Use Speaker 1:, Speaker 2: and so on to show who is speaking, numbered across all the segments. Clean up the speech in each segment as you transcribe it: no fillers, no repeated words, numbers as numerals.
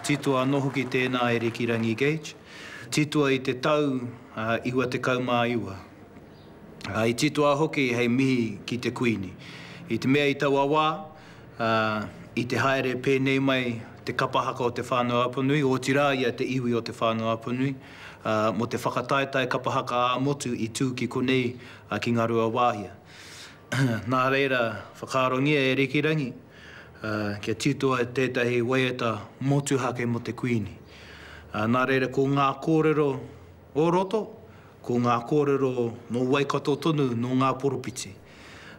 Speaker 1: titua noho ki tēnā e Rikirangi Gauge, titua i te tau iwa te kaumā iwa. I titua hoki hei mihi ki te kuini. I te mea i tau awā, i te haere pēnei mai te kapahaka o te whānau apanui, o tira ia te iwi o te whānau apanui, mo te whakataetai kapahaka a motu i tū ki konei ki Ngarua Wāhia. Nā reira, whakaarongia e Rikirangi, kia titua tētahi waiata motuhake mo te kuini. Nā reira, ko ngā kōrero o roto, ko ngā kōrero no Waikato tonu, no ngā poropiti.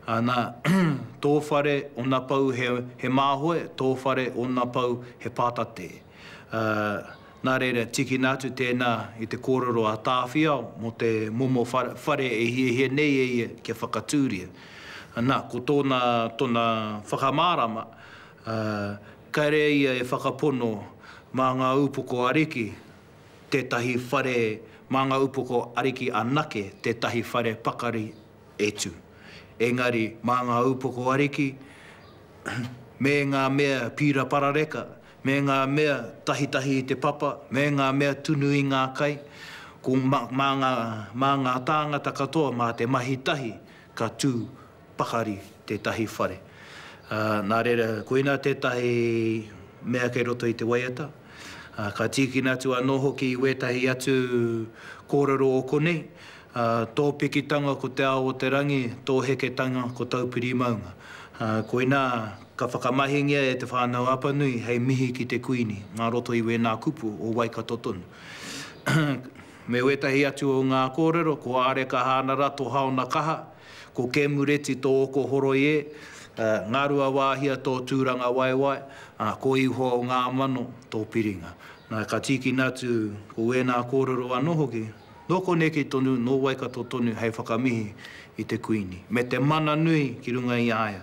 Speaker 1: Nā tō whare o nā pau he māhoe, tō whare o nā pau he pātate. Nā reira, tiki nātu tēnā i te kōrero a tāwhia mo te momo whare e hie nei e ia kia whakatūria. Nā, ko tōna whakamārama, kaere ia e whakapono mā ngā upoko ariki, tētahi whare, mā ngā upoko ariki anake, tētahi whare pakari etu. Engari, mā ngā upoko ariki, me ngā mea pira parareka, me ngā mea tahitahi i te papa, me ngā mea tunu i ngā kai, ko mā ngā tāngata katoa mā te mahitahi, ka tū pakari tētahi whare. Nā reira, koina tētahi mea kei roto i te waiata. Ka tiki natu anō hoki i wetahi atu kōrero o konei. Tō pikitanga ko te ao o te rangi, tō heketanga ko taupiri maunga. Koina, ka whakamahingia e te whānau apanui hei mihi ki te kuini, ngā roto i wēnā kupu o Waikato tonu. Me wetahi atu o ngā kōrero, ko Areka Hāna Rato Haona Kaha, ko Kemureti tō oko horoi e, Ngarua Wāhia tō tūranga waiwai, ko iho o ngā mano tō piringa. Nā ka tiki natu ko wēnā kōrero anō hoki, noko neki tonu, no Waikato tonu hei whakamihi i te kuini. Me te mana nui ki runga i aia.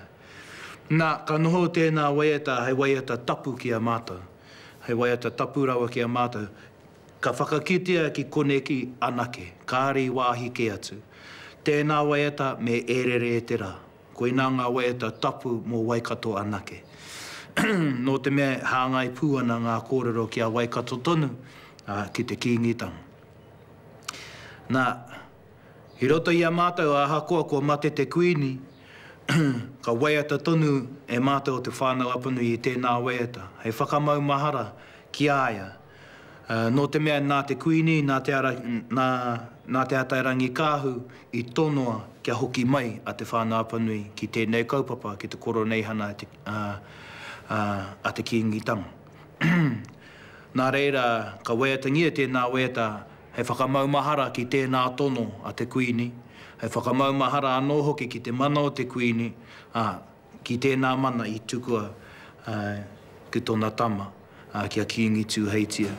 Speaker 1: Nā, ka noho tēnā waiata, hei waiata tapu ki a mātou. Hei waiata tapu rawa ki a mātou. Ka whakakitea ki koneki anake, kāri wāhi ke atu. Tēnā waiata me erere e te rā. Koina ngā waiata tapu mō Waikato anake. No te mea hāngai pūana ngā kōrero ki a Waikato tonu ki te kīngitanga. Nā, hi roto i a mātou a hakoa ko mate te kuini, ka waiata tonu e mātou te whānau apanui i tēnā waiata. Hei whakamau mahara ki aia. No te mea nā te kuini, nā te atairangi kāhu i tonoa kia hoki mai a te whānau apanui ki tēnei kaupapa, ki te koroneihana a te kīngitanga. Nā reira, ka waiatangia tēnā waiata, hei whakamau mahara ki tēnā tono a te kuini, hei whakamau mahara anō hoki ki te mana o te kuini, ki tēnā mana i tukua ki tōna tama, kia kiingi tū heitia.